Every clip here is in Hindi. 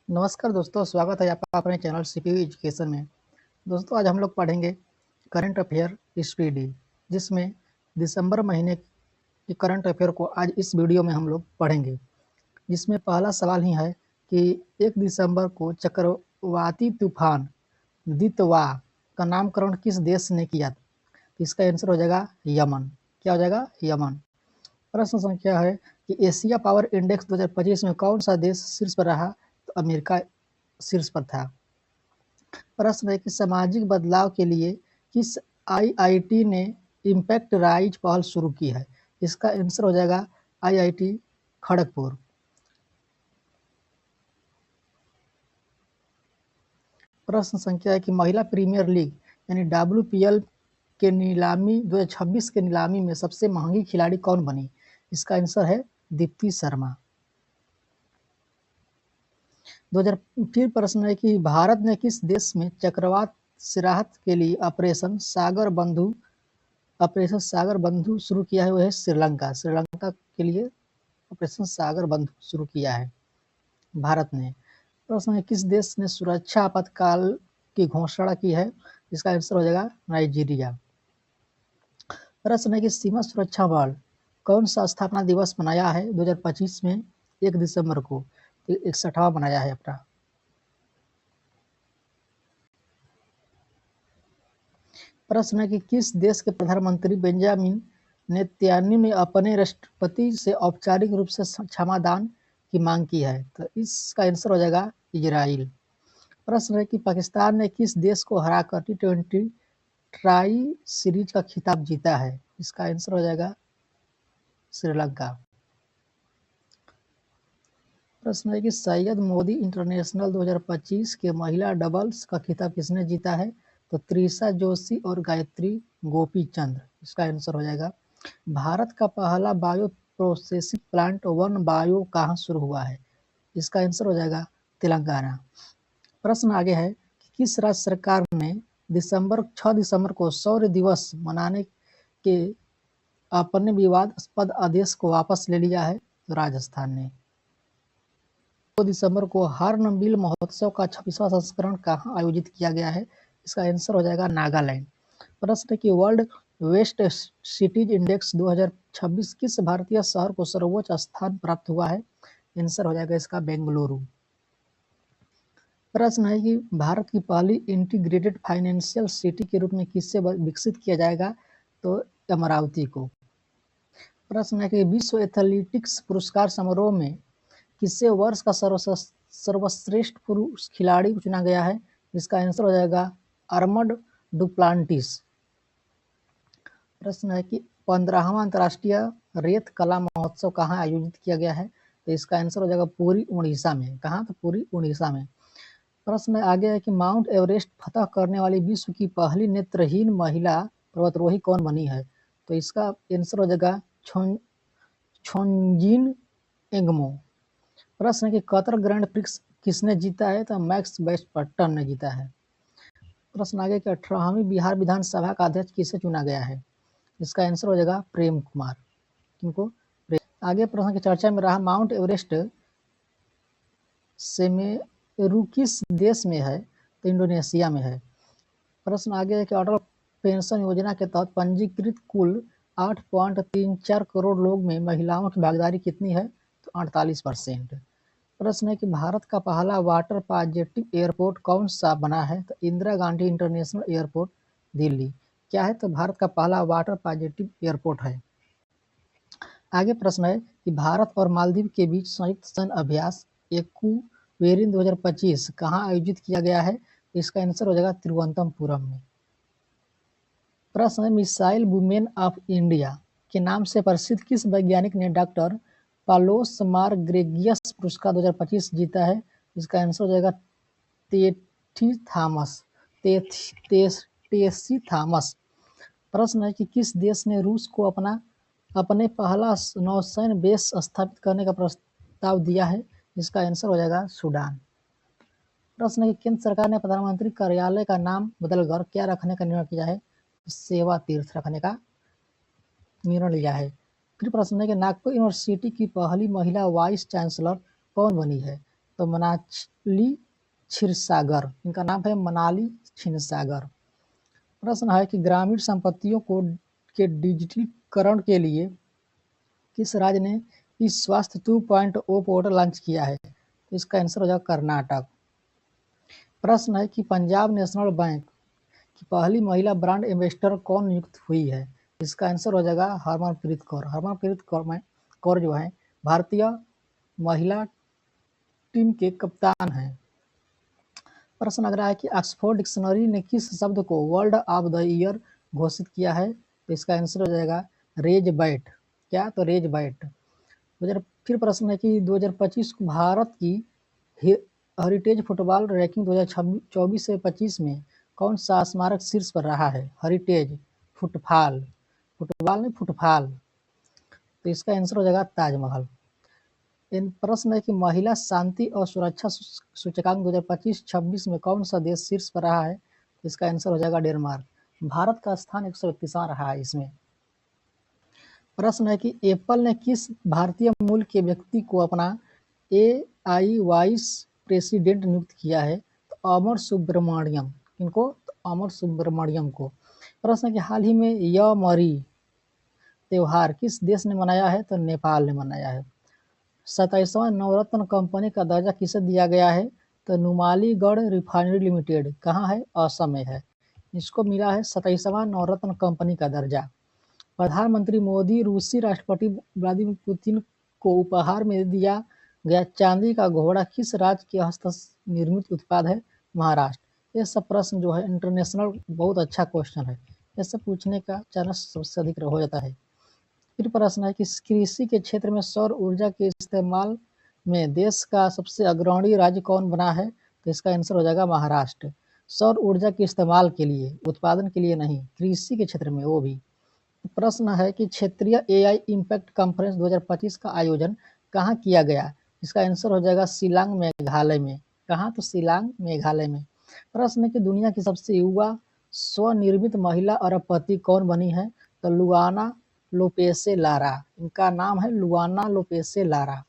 नमस्कार दोस्तों, स्वागत है आपका अपने चैनल सीपीयू एजुकेशन में। दोस्तों, आज हम लोग पढ़ेंगे करंट अफेयर स्पीडी, जिसमें दिसंबर महीने की करंट अफेयर को आज इस वीडियो में हम लोग पढ़ेंगे। जिसमें पहला सवाल ही है कि 1 दिसंबर को चक्रवाती तूफान दितवा का नामकरण किस देश ने किया? तो इसका आंसर हो जाएगा यमन। क्या हो जाएगा? यमन। प्रश्न संख्या है कि एशिया पावर इंडेक्स 2025 में कौन सा देश शीर्ष पर रहा? तो अमेरिका शीर्ष पर था। प्रश्न है कि सामाजिक बदलाव के लिए किस आईआईटी ने इम्पैक्ट राइज पहल शुरू की है? इसका आंसर हो जाएगा आईआईटी खड़गपुर। प्रश्न संख्या है कि महिला प्रीमियर लीग यानी WPL के नीलामी 2026 के नीलामी में सबसे महंगी खिलाड़ी कौन बनी? इसका आंसर है दीप्ति शर्मा। फिर प्रश्न है कि भारत ने किस देश में चक्रवात से राहत के लिए ऑपरेशन सागर बंधु शुरू किया है? वो है श्रीलंका। श्रीलंका के लिए ऑपरेशन सागर बंधु शुरू किया है भारत ने। प्रश्न है किस देश ने सुरक्षा आपातकाल की घोषणा की है? इसका आंसर हो जाएगा नाइजीरिया। प्रश्न है कि सीमा सुरक्षा बल कौन सा स्थापना दिवस मनाया है 2025 में 1 दिसंबर को? 61वां मनाया है अपना। प्रश्न है कि किस देश के प्रधानमंत्री बेंजामिन नेतन्याहू ने अपने राष्ट्रपति से औपचारिक रूप से क्षमादान की मांग की है? तो इसका आंसर हो जाएगा इजराइल। प्रश्न है कि पाकिस्तान ने किस देश को हराकर T20 ट्राई सीरीज का खिताब जीता है? इसका आंसर हो जाएगा श्रीलंका। प्रश्न है कि सैयद मोदी इंटरनेशनल 2025 के महिला डबल्स का खिताब किसने जीता है? तो त्रिशा जोशी और गायत्री गोपीचंद। इसका आंसर हो जाएगा। भारत का पहला bio processing plant one bio कहाँ शुरू हुआ है? इसका आंसर हो जाएगा तेलंगाना। प्रश्न आगे है कि किस राज्य सरकार ने 6 दिसंबर को शौर्य दिवस मनाने के अपने विवादास्पद आदेश को वापस ले लिया है? तो राजस्थान ने। 2 दिसंबर को हॉर्नबिल महोत्सव का 26वां संस्करण कहाँ आयोजित किया गया है? इसका आंसर हो जाएगा नागालैंड। प्रश्न है कि वर्ल्ड वेस्ट सिटीज इंडेक्स 2026 किस भारतीय शहर को सर्वोच्च स्थान प्राप्त हुआ है? आंसर हो जाएगा इसका बेंगलुरु। प्रश्न है कि भारत की पहली इंटीग्रेटेड फाइनेंशियल सिटी के रूप में किससे विकसित किया जाएगा? तो अमरावती को। प्रश्न है कि विश्व एथलेटिक्स पुरस्कार समारोह में किसे वर्ष का सर्वश्रेष्ठ पुरुष खिलाड़ी चुना गया है? इसका आंसर हो जाएगा आर्मड डुप्लांटिस। प्रश्न है कि 15वां अंतर्राष्ट्रीय रेत कला महोत्सव कहाँ आयोजित किया गया है? तो इसका आंसर हो जाएगा पूरी उड़ीसा में। कहाँ? तो पूरी उड़ीसा में। प्रश्न आगे है कि माउंट एवरेस्ट फतह करने वाली विश्व की पहली नेत्रहीन महिला पर्वतारोही कौन बनी है? तो इसका आंसर हो जाएगा छोंजिन एंगमो। प्रश्न है कि कतर ग्रैंड प्रिक्स किसने जीता है? तो मैक्स वर्स्टैपेन ने जीता है। प्रश्न आगे कि 18वीं बिहार विधानसभा का अध्यक्ष किसे चुना गया है? इसका आंसर हो जाएगा प्रेम कुमार। किनको? आगे प्रश्न की चर्चा में रहा माउंट एवरेस्ट सेमेरू किस देश में है? तो इंडोनेशिया में है। प्रश्न आगे है कि अटल पेंशन योजना के तहत पंजीकृत कुल 8.34 करोड़ लोग में महिलाओं की भागीदारी कितनी है? तो 48%। प्रश्न है कि भारत का पहला वाटर पॉजिटिव एयरपोर्ट कौन सा बना है? तो इंदिरा गांधी इंटरनेशनल एयरपोर्ट दिल्ली। क्या है? तो भारत का पहला वाटर पॉजिटिव एयरपोर्ट है। आगे प्रश्न है कि भारत और मालदीव के बीच संयुक्त सैन्य अभ्यास एक्वेरिन 2025 कहाँ आयोजित किया गया है? इसका आंसर हो जाएगा तिरुवनंतपुरम में। प्रश्न है मिसाइल वुमेन ऑफ इंडिया के नाम से प्रसिद्ध किस वैज्ञानिक ने डॉक्टर पालोस मार्ग्रेगियस पुरस्कार 2025 जीता है? इसका आंसर हो जाएगा टेसी थॉमस। प्रश्न है कि किस देश ने रूस को अपने पहला नौसैन्य बेस स्थापित करने का प्रस्ताव दिया है? इसका आंसर हो जाएगा सूडान। प्रश्न है कि केंद्र सरकार ने प्रधानमंत्री कार्यालय का नाम बदलकर क्या रखने का निर्णय किया है? सेवा तीर्थ रखने का निर्णय लिया है। फिर प्रश्न है कि नागपुर यूनिवर्सिटी की पहली महिला वाइस चांसलर कौन बनी है? तो मनाली क्षीरसागर, इनका नाम है मनाली क्षीरसागर। प्रश्न है कि ग्रामीण संपत्तियों को के डिजिटलीकरण के लिए किस राज्य ने ई स्वास्थ्य 2.0 पोर्टल लॉन्च किया है? तो इसका आंसर हो जाएगा कर्नाटक। प्रश्न है कि पंजाब नेशनल बैंक की पहली महिला ब्रांड एम्बेसडर कौन नियुक्त हुई है? इसका आंसर हो जाएगा हरमनप्रीत कौर। हरमनप्रीत कौर जो है भारतीय महिला टीम के कप्तान हैं। प्रश्न लग रहा है कि ऑक्सफोर्ड डिक्शनरी ने किस शब्द को वर्ड ऑफ द ईयर घोषित किया है? तो इसका आंसर हो जाएगा रेज बैट। क्या? तो रेज बैट। फिर प्रश्न है कि 2025 को भारत की हेरिटेज फुटबॉल रैंकिंग 2024 से 25 में कौन सा स्मारक शीर्ष पर रहा है? हेरिटेज फुटबॉल नहीं फुटबॉल, तो इसका आंसर हो जाएगा ताजमहल। इन प्रश्न है कि महिला शांति और सुरक्षा सूचकांक 2025-26 में कौन सा देश शीर्ष पर रहा है? इसका आंसर हो जाएगा डेनमार्क। भारत का स्थान 131वां रहा है इसमें। प्रश्न है कि एप्पल ने किस भारतीय मूल के व्यक्ति को अपना AI वाइस प्रेसिडेंट नियुक्त किया है? तो अमर सुब्रमण्यम। इनको तो अमर सुब्रमण्यम को। प्रश्न है कि हाल ही में यमरी त्योहार किस देश ने मनाया है? तो नेपाल ने मनाया है। 27वां नवरत्न कंपनी का दर्जा किसे दिया गया है? तो नुमालीगढ़ रिफाइनरी लिमिटेड कहाँ है? असम में है। इसको मिला है 27वां नवरत्न कंपनी का दर्जा। प्रधानमंत्री मोदी रूसी राष्ट्रपति व्लादिमीर पुतिन को उपहार में दिया गया चांदी का घोड़ा किस राज्य के हस्त निर्मित उत्पाद है? महाराष्ट्र। ये सब प्रश्न जो है इंटरनेशनल बहुत अच्छा क्वेश्चन है, ये सब पूछने का चांस सबसे अधिक हो जाता है। फिर प्रश्न है कि कृषि के क्षेत्र में सौर ऊर्जा के इस्तेमाल में देश का सबसे अग्रणी राज्य कौन बना है? तो इसका आंसर हो जाएगा महाराष्ट्र। सौर ऊर्जा के इस्तेमाल के लिए, उत्पादन के लिए नहीं, कृषि के क्षेत्र में वो भी। प्रश्न है कि क्षेत्रीय AI इम्पैक्ट कॉन्फ्रेंस 2025 का आयोजन कहाँ किया गया? इसका आंसर हो जाएगा शिलांग मेघालय में। कहाँ? तो शिलांग मेघालय में। प्रश्न है कि दुनिया की सबसे युवा स्वनिर्मित महिला अरबपति कौन बनी है? तो लुआना लोपेसे लारा, इनका नाम है लुआना लोपेसे लारा।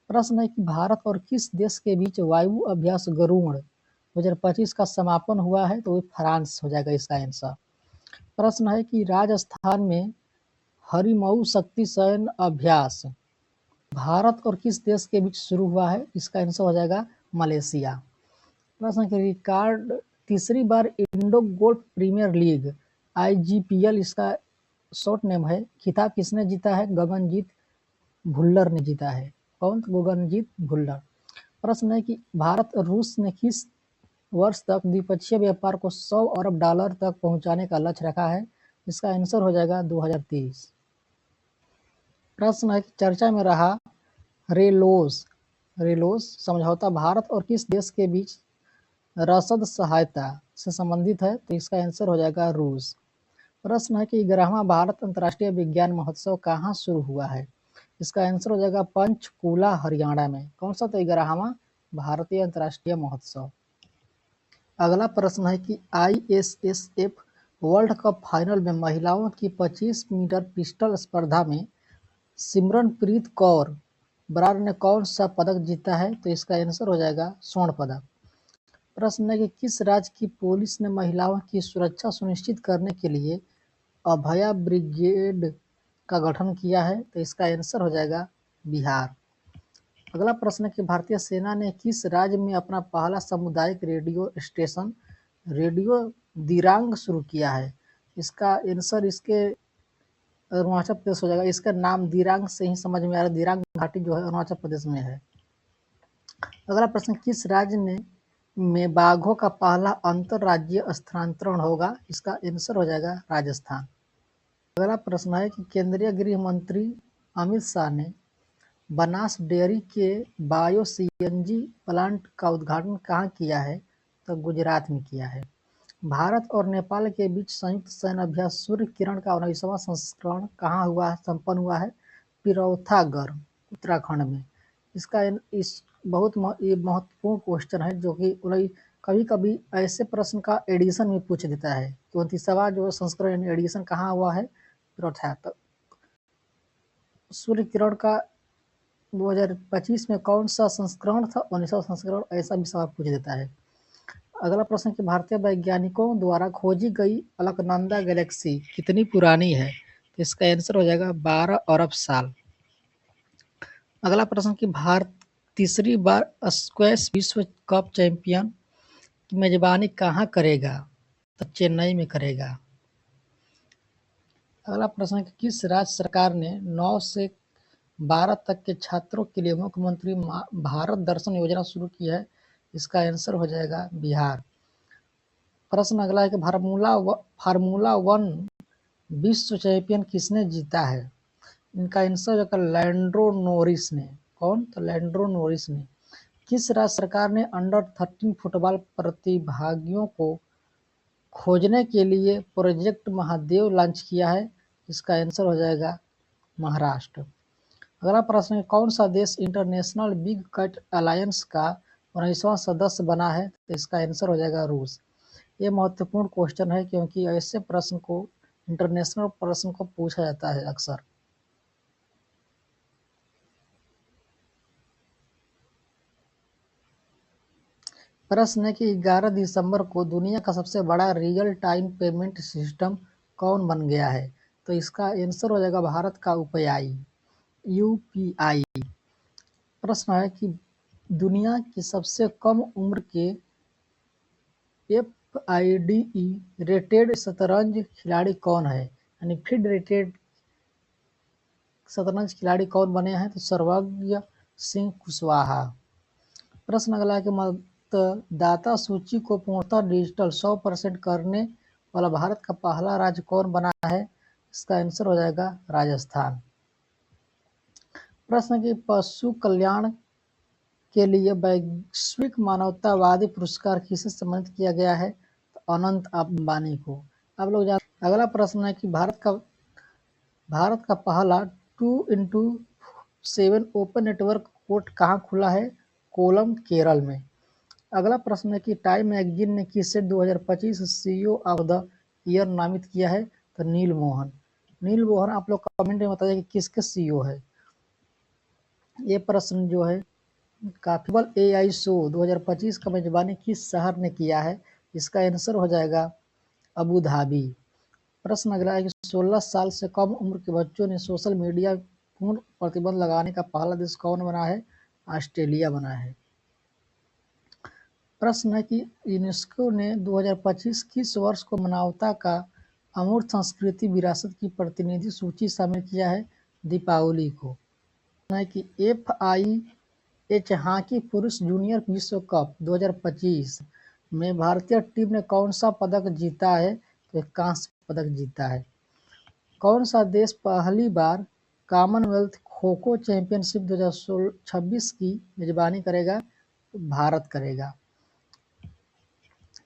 प्रश्न है कि भारत और किस देश के बीच वायु अभ्यास गरुड़ 2025 का समापन हुआ है? तो फ्रांस हो जाएगा इसका आंसर। प्रश्न है कि राजस्थान में हरिमऊ शक्ति सैन्य अभ्यास भारत और किस देश के बीच शुरू हुआ है? इसका आंसर हो जाएगा मलेशिया। प्रश्न है कि रिकॉर्ड तीसरी बार Indo golf premier league IGPL इसका शॉर्ट नेम है, खिताब किसने जीता है? गगनजीत भुल्लर ने जीता है। कौन? गगनजीत भुल्लर। प्रश्न है कि भारत और रूस ने किस वर्ष तक द्विपक्षीय व्यापार को $100 अरब तक पहुंचाने का लक्ष्य रखा है? इसका आंसर हो जाएगा 2030। प्रश्न है कि चर्चा में रहा रेलोस समझौता भारत और किस देश के बीच रसद सहायता से संबंधित है? तो इसका आंसर हो जाएगा रूस। प्रश्न है कि 11वां भारत अंतर्राष्ट्रीय विज्ञान महोत्सव कहाँ शुरू हुआ है? इसका आंसर हो जाएगा पंचकूला हरियाणा में। कौन सा? तो 11वां भारतीय अंतर्राष्ट्रीय महोत्सव। अगला प्रश्न है कि ISSF वर्ल्ड कप फाइनल में महिलाओं की 25 मीटर पिस्टल स्पर्धा में सिमरनप्रीत कौर बरार ने कौन सा पदक जीता है? तो इसका आंसर हो जाएगा स्वर्ण पदक। प्रश्न है कि किस राज्य की पुलिस ने महिलाओं की सुरक्षा सुनिश्चित करने के लिए अभया ब्रिगेड का गठन किया है? तो इसका आंसर हो जाएगा बिहार। अगला प्रश्न है कि भारतीय सेना ने किस राज्य में अपना पहला सामुदायिक रेडियो स्टेशन रेडियो दिरांग शुरू किया है? इसका आंसर इसके अरुणाचल प्रदेश हो जाएगा। इसका नाम दिरांग से ही समझ में आ रहा है, दिरांग घाटी जो है अरुणाचल प्रदेश में है। अगला प्रश्न, किस राज्य में बाघों का पहला अंतरराज्यीय स्थानांतरण होगा? इसका आंसर हो जाएगा राजस्थान। अगला प्रश्न है कि केंद्रीय गृह मंत्री अमित शाह ने बनास डेयरी के बायो CNG प्लांट का उद्घाटन कहाँ किया है? तो गुजरात में किया है। भारत और नेपाल के बीच संयुक्त सैन्य अभ्यास सूर्य किरण का 19वां संस्करण कहाँ संपन्न हुआ है? पिरौथागढ़ उत्तराखंड में। इसका इस बहुत ये महत्वपूर्ण क्वेश्चन है जो कि कभी कभी ऐसे प्रश्न का एडिशन में पूछ देता है। 34वां जो संस्करण एडिशन कहाँ हुआ है? पिरौथागढ़। सूर्य किरण का 2025 में कौन सा संस्करण था? 19वां संस्करण, ऐसा भी सवाल पूछ देता है। अगला प्रश्न कि भारतीय वैज्ञानिकों द्वारा खोजी गई अलकनंदा गैलेक्सी कितनी पुरानी है? तो इसका आंसर हो जाएगा 12 अरब साल। अगला प्रश्न कि भारत तीसरी बार स्क्वैश विश्व कप चैंपियन की मेजबानी कहाँ करेगा? तो चेन्नई में करेगा। अगला प्रश्न कि किस राज्य सरकार ने 9 से 12 तक के छात्रों के लिए मुख्यमंत्री भारत दर्शन योजना शुरू की है? इसका आंसर हो जाएगा बिहार। प्रश्न अगला है कि फार्मूला 1 विश्व चैंपियन किसने जीता है? इनका आंसर हो जाएगा लैंड्रो नोरिस ने। कौन? तो लैंड्रो नोरिस ने। किस राज्य सरकार ने अंडर 13 फुटबॉल प्रतिभागियों को खोजने के लिए प्रोजेक्ट महादेव लॉन्च किया है? इसका आंसर हो जाएगा महाराष्ट्र। अगला प्रश्न है कौन सा देश इंटरनेशनल बिग कैट अलायंस का 19वां सदस्य बना है? तो इसका आंसर हो जाएगा रूस। ये महत्वपूर्ण क्वेश्चन है क्योंकि ऐसे प्रश्न को इंटरनेशनल प्रश्न को पूछा जाता है अक्सर। प्रश्न है कि 11 दिसंबर को दुनिया का सबसे बड़ा रियल टाइम पेमेंट सिस्टम कौन बन गया है? तो इसका आंसर हो जाएगा भारत का यूपीआई। प्रश्न है कि दुनिया की सबसे कम उम्र के FIDE रेटेड शतरंज खिलाड़ी कौन है? यानी FIDE रेटेड शतरंज खिलाड़ी कौन बने हैं? तो सर्वज्ञ सिंह कुशवाहा। प्रश्न अगला है कि मतदाता सूची को पूर्णतः डिजिटल 100% करने वाला भारत का पहला राज्य कौन बना है? इसका आंसर हो जाएगा राजस्थान। प्रश्न की पशु कल्याण के लिए वैश्विक मानवतावादी पुरस्कार किसे सम्मानित किया गया है? तो अनंत अंबानी को। आप लोग जानते। अगला प्रश्न है कि भारत का पहला 2x7 ओपन नेटवर्क कोर्ट कहाँ खुला है? कोलम, केरल में। अगला प्रश्न है कि टाइम मैगजीन ने किसे 2025 CEO ऑफ द ईयर नामित किया है? तो नील मोहन। आप लोग कमेंट में बताइए कि किसके CEO है। ये प्रश्न जो है काफी बल AI शो 2025 का मेजबानी किस शहर ने किया है? इसका आंसर हो जाएगा अबू धाबी। प्रश्न अगला है कि 16 साल से कम उम्र के बच्चों ने सोशल मीडिया पूर्ण प्रतिबंध लगाने का पहला देश कौन बना है? ऑस्ट्रेलिया बना है। प्रश्न है कि यूनेस्को ने 2025 किस वर्ष को मानवता का अमूर्त संस्कृति विरासत की प्रतिनिधि सूची शामिल किया है? दीपावली को। है कि FIH हॉकी पुरुष जूनियर विश्व कप 2025 में भारतीय टीम ने कौन सा पदक जीता है? तो कांस्य पदक जीता है। कौन सा देश पहली बार कॉमनवेल्थ खो खो चैंपियनशिप 2026 की मेजबानी करेगा? तो भारत करेगा।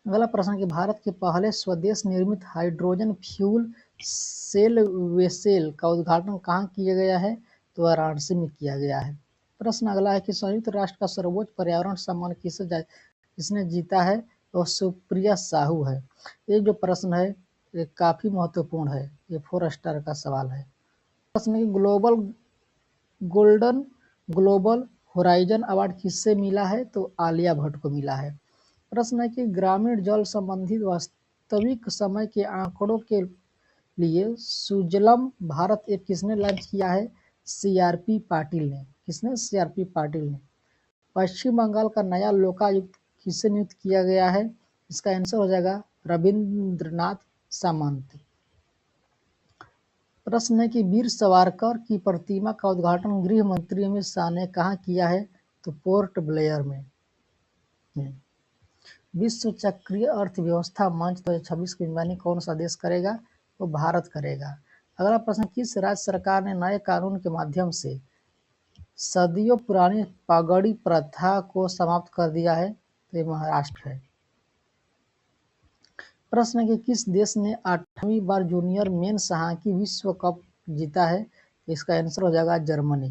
अगला प्रश्न कि भारत के पहले स्वदेश निर्मित हाइड्रोजन फ्यूल सेल वेसेल का उद्घाटन कहाँ किया गया है? तो वाराणसी में किया गया है। प्रश्न अगला है कि संयुक्त राष्ट्र का सर्वोच्च पर्यावरण सम्मान किसने जीता है? तो सुप्रिया साहू है। ये जो प्रश्न है ये काफी महत्वपूर्ण है, ये 4 स्टार का सवाल है। प्रश्न की गोल्डन ग्लोबल होराइजन अवार्ड किससे मिला है? तो आलिया भट्ट को मिला है। प्रश्न है कि ग्रामीण जल संबंधित वास्तविक समय के आंकड़ों के लिए सुजलम भारत ऐप किसने लॉन्च किया है? CRP पाटिल ने। किसने? CRP पाटिल ने। पश्चिम बंगाल का नया लोकायुक्त किसे नियुक्त किया गया है? इसका आंसर हो जाएगा रविंद्रनाथ सामंत। प्रश्न है कि वीर सावरकर की प्रतिमा का उद्घाटन गृह मंत्री अमित शाह ने कहाँ किया है? तो पोर्ट ब्लेयर में। विश्व चक्रीय अर्थव्यवस्था मंच 2026 की मेजबानी कौन सा देश करेगा? तो भारत करेगा। अगला प्रश्न किस राज्य सरकार ने नए कानून के माध्यम से सदियों पुरानी पगड़ी प्रथा को समाप्त कर दिया है? तो ये महाराष्ट्र है। प्रश्न है कि किस देश ने 8वीं बार जूनियर मेंस हॉकी विश्व कप जीता है? इसका आंसर हो जाएगा जर्मनी।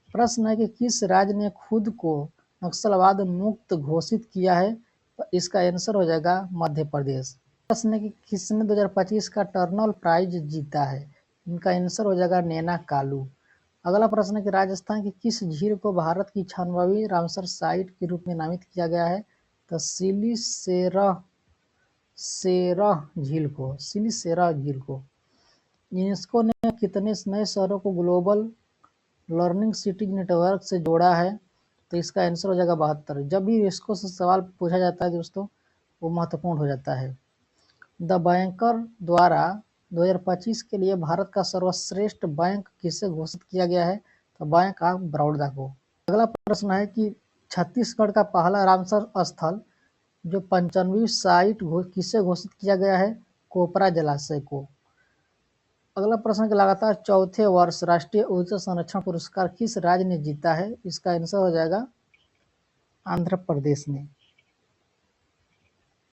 प्रश्न है कि किस राज्य ने खुद को नक्सलवाद मुक्त घोषित किया है? तो इसका आंसर हो जाएगा मध्य प्रदेश। प्रश्न है कि किसने 2025 का टर्नल प्राइज जीता है? इनका आंसर हो जाएगा नैना कालू। अगला प्रश्न है कि राजस्थान की किस झील को भारत की 96वीं रामसर साइट के रूप में नामित किया गया है? तो सिलीसेरा झील को। यूनेस्को ने कितने नए शहरों को ग्लोबल लर्निंग सिटीज नेटवर्क से जोड़ा है? तो इसका आंसर हो जाएगा 72। जब भी यूनेस्को से सवाल पूछा जाता है दोस्तों, वो महत्वपूर्ण हो जाता है। द बैंकर द्वारा 2025 के लिए भारत का सर्वश्रेष्ठ बैंक किसे घोषित किया गया है? तो बैंक ऑफ बड़ौदा को। अगला प्रश्न है कि छत्तीसगढ़ का पहला रामसर स्थल जो 95वीं साइट किसे घोषित किया गया है? कोपरा जलाशय को। अगला प्रश्न है कि लगातार चौथे वर्ष राष्ट्रीय ऊर्जा संरक्षण पुरस्कार किस राज्य ने जीता है? इसका आंसर हो जाएगा आंध्र प्रदेश ने।